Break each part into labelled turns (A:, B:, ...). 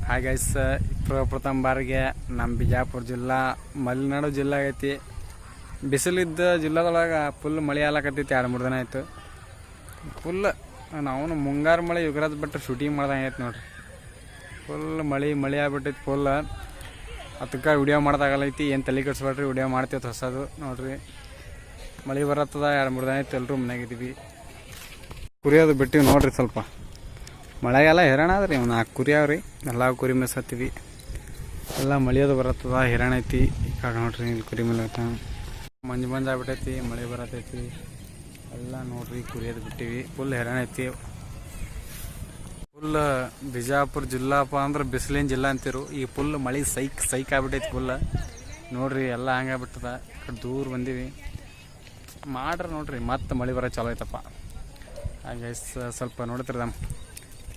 A: Hi guys, ಪ್ರಥಮ ಬಾರಿಗೆ ನಮ್ಮ ಬಿಜಾಪುರ ಜಿಲ್ಲಾ ಮಲೆನಾಡು ಜಿಲ್ಲೆ ಆಗೈತಿ. ಬಿಸಿಲಿದ್ದ ಜಿಲ್ಲಾದೊಳಗೆ ಫುಲ್ ಮಳೆ ಆಲಕತ್ತೈತಿ. 2-3 ದಿನ ಆಯಿತು. ಫುಲ್ ನಾವು ಮುಂಗಾರು ಮಳೆ ಯುಗರಾಜ್ ಬಿಟ್ಟರೆ ಶೂಟಿಂಗ್ ಮಾಡ್ದಂಗೆ ಐತೆ ನೋಡ್ರಿ. ಫುಲ್ ಮಳೆ ಆಗ್ಬಿಟ್ಟೈತಿ. ಫುಲ್ ಅದಕ್ಕೆ ವಿಡಿಯೋ ಮಾಡ್ದಾಗಲೈತಿ. ಏನು ತಲೆ ಕೆಡಿಸ್ಬೇಡ್ರಿ, ವಿಡಿಯೋ ಮಾಡ್ತೈತೆ ಹೊಸದು ನೋಡ್ರಿ. ಮಳೆ ಬರತ್ತದ. 2-3 ದಿನ ಆಯ್ತು. ಎಲ್ಲರೂ ಮನೆಯಾಗಿದ್ದೀವಿ. ಕುರಿಯೋದು ಬಿಟ್ಟಿವಿ ನೋಡ್ರಿ. ಸ್ವಲ್ಪ ಮಳೆಗೆಲ್ಲ ಹೈರಾಣ ಅದ್ರಿ. 4 ಕುರಿ ಅವ್ರಿ. ಎಲ್ಲ ಕುರಿ ಮೇಸತ್ತೀವಿ. ಎಲ್ಲ ಮಳೆಯೋದು ಬರತ್ತದ. ಹೈರಾಣ ಐತಿ. ಈಗ ನೋಡ್ರಿ ಇಲ್ಲಿ ಕುರಿ ಮೇಲೆ ಮಂಜು ಆಗ್ಬಿಟ್ಟೈತಿ. ಮಳೆ ಬರತೈತಿ. ಎಲ್ಲ ನೋಡ್ರಿ ಕುರಿಯೋದು ಬಿಟ್ಟಿವಿ. ಫುಲ್ ಹೈರಾಣ ಐತಿ. ಫುಲ್ ಬಿಜಾಪುರ ಜಿಲ್ಲಾಪ್ಪ ಅಂದ್ರೆ ಬಿಸಿಲಿನ ಜಿಲ್ಲಾ ಅಂತಿರು. ಈ ಫುಲ್ ಮಳೆ ಸೈಕ್ ಆಗ್ಬಿಟ್ಟೈತಿ. ಫುಲ್ ನೋಡ್ರಿ ಎಲ್ಲ ಹಂಗಾಗ್ಬಿಟ್ಟದ. ಕಡೆ ದೂರ ಬಂದೀವಿ. ಮಾಡ್ರಿ ನೋಡ್ರಿ ಮತ್ತೆ ಮಳೆ ಬರೋ ಚಲೋ ಐತಪ್ಪ. ಹಾಗೆ ಸ್ವಲ್ಪ ನೋಡ್ತಿರ ನಮ್ಮ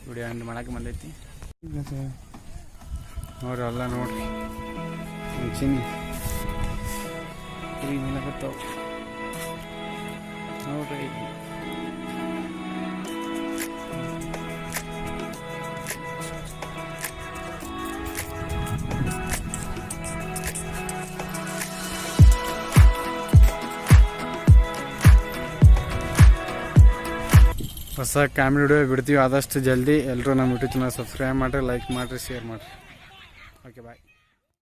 A: ವಿಡಿಯೋ ಎಂಡ್ ಮಾಡಕ್ಕೆ ಬಂದೈತಿ ನೋಡ್ರಿ. ಎಲ್ಲ ನೋಡ್ರಿ ಮುಂಚಿನಿ ಕುರಿ ಮೀನಾಗತ್ತಾವ ನೋಡ್ರಿ. ಹೊಸ ಕಾಮಿಡಿ ವಿಡಿಯೋ ಬಿಡ್ತೀವಿ ಆದಷ್ಟು ಜಲ್ದಿ. ಎಲ್ಲರೂ ನಮ್ಮ ಯೂಟ್ಯೂಬ್ ಚಾನಲ್ ಸಬ್ಸ್ಕ್ರೈಬ್ ಮಾಡಿರಿ, ಲೈಕ್ ಮಾಡಿರಿ, ಶೇರ್ ಮಾಡಿರಿ. ಓಕೆ ಬಾಯ್.